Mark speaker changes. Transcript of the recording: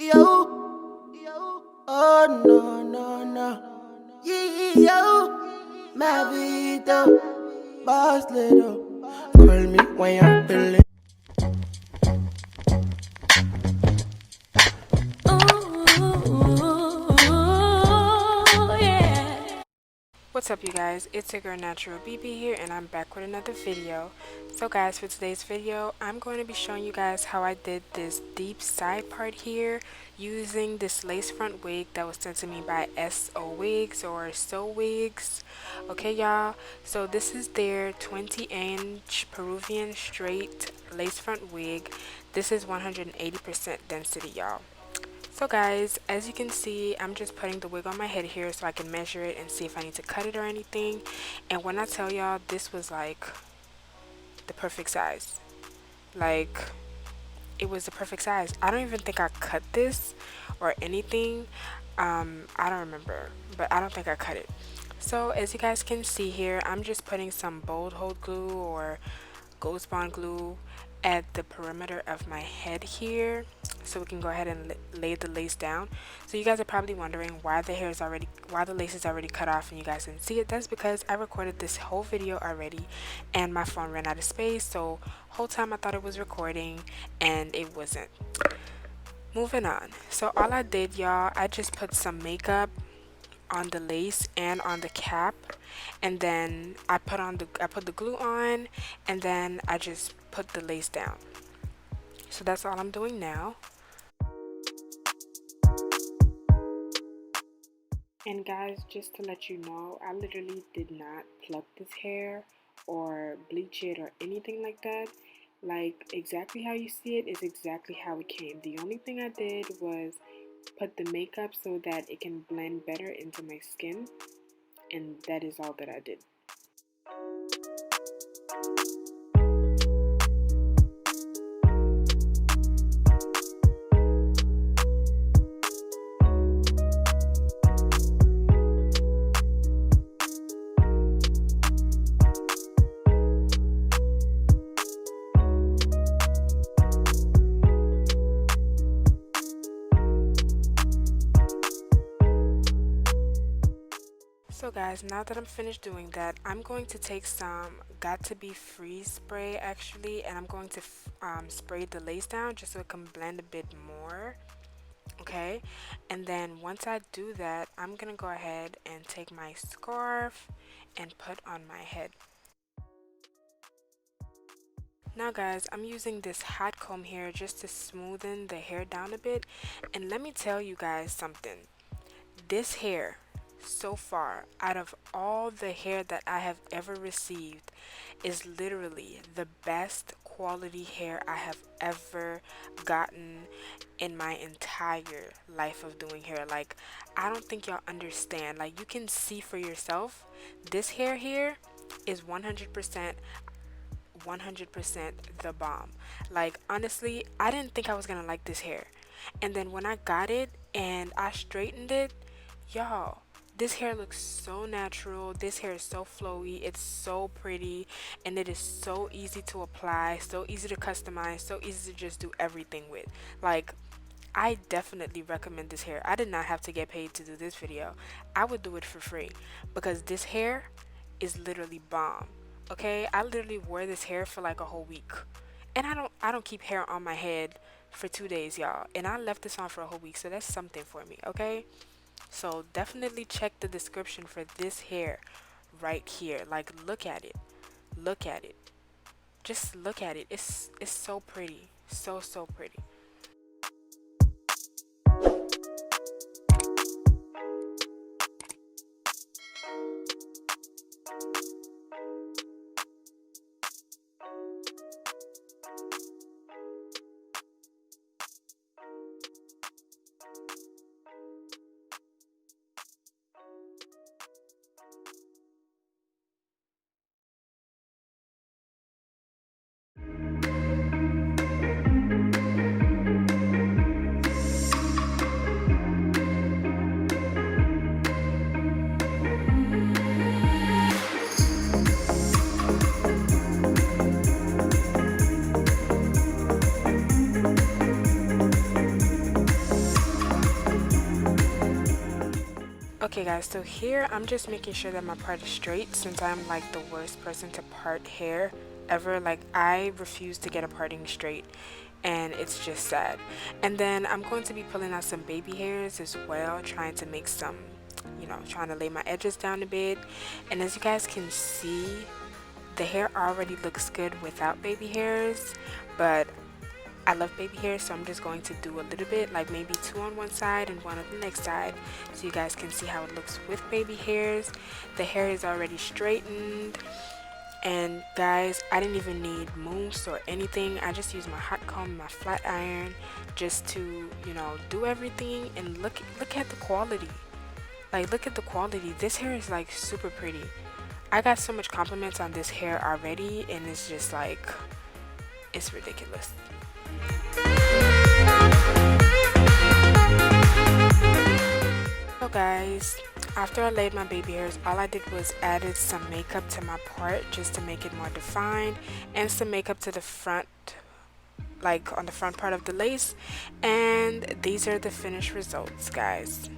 Speaker 1: Oh no, no, no. Yo, my vida, boss little. Call me when you're feeling.
Speaker 2: What's up, you guys? It's your girl Natural BB here, and I'm back with another video. So guys, for today's video, I'm going to be showing you guys how I did this deep side part here using this lace front wig that was sent to me by Sowigs or Sowigs. Okay, y'all, so this is their 20-inch Peruvian straight lace front wig. This is 180% density, y'all. So guys, as you can see, I'm just putting the wig on my head here so I can measure it and see if I need to cut it or anything. And when I tell y'all, this was like the perfect size. Like, it was the perfect size. I don't even think I cut this or anything. I don't remember, but I don't think I cut it. So as you guys can see here, I'm just putting some bold hold glue or ghost bond glue at the perimeter of my head here so we can go ahead and lay the lace down. So you guys are probably wondering why the lace is already cut off and you guys didn't see it. That's because I recorded this whole video already and my phone ran out of space, so whole time I thought it was recording and it wasn't. Moving on. So all I did, y'all, I just put some makeup on the lace and on the cap, and then I put the glue on, and then I just put the lace down. So that's all I'm doing now. And guys, just to let you know, I literally did not pluck this hair or bleach it or anything like that. Like, exactly how you see it is exactly how it came. The only thing I did was put the makeup so that it can blend better into my skin, and that is all that I did. So guys, now that I'm finished doing that, I'm going to take some Got To Be Freeze spray actually, and I'm going to spray the lace down just so it can blend a bit more. Okay, and then once I do that, I'm gonna go ahead and take my scarf and put on my head. Now guys, I'm using this hot comb here just to smoothen the hair down a bit, and let me tell you guys something. This hair, so far, out of all the hair that I have ever received, is literally the best quality hair I have ever gotten in my entire life of doing hair. Like, I don't think y'all understand. Like, you can see for yourself, this hair here is 100% the bomb. Like, honestly, I didn't think I was gonna like this hair, and then when I got it and I straightened it, y'all, this hair looks so natural. This hair is so flowy, it's so pretty, and it is so easy to apply, so easy to customize, so easy to just do everything with. Like, I definitely recommend this hair. I did not have to get paid to do this video. I would do it for free because this hair is literally bomb. Okay, I literally wore this hair for like a whole week, and I don't keep hair on my head for 2 days, y'all, and I left this on for a whole week, so that's something for me. Okay, so definitely check the description for this hair right here. Like, look at it, look at it, just look at it. It's so pretty, so pretty. Okay guys, so here I'm just making sure that my part is straight, since I'm like the worst person to part hair ever. Like, I refuse to get a parting straight, and it's just sad. And then I'm going to be pulling out some baby hairs as well, trying to make some, you know, trying to lay my edges down a bit. And as you guys can see, the hair already looks good without baby hairs, but I love baby hair, so I'm just going to do a little bit, like maybe 2 on one side and 1 on the next side, so you guys can see how it looks with baby hairs. The hair is already straightened, and guys, I didn't even need mousse or anything. I just used my hot comb and my flat iron just to, you know, do everything. And look at the quality. Like, look at the quality. This hair is like super pretty. I got so much compliments on this hair already, and it's just like, it's ridiculous. So guys, after I laid my baby hairs, all I did was added some makeup to my part just to make it more defined, and some makeup to the front, like on the front part of the lace. And these are the finished results, guys.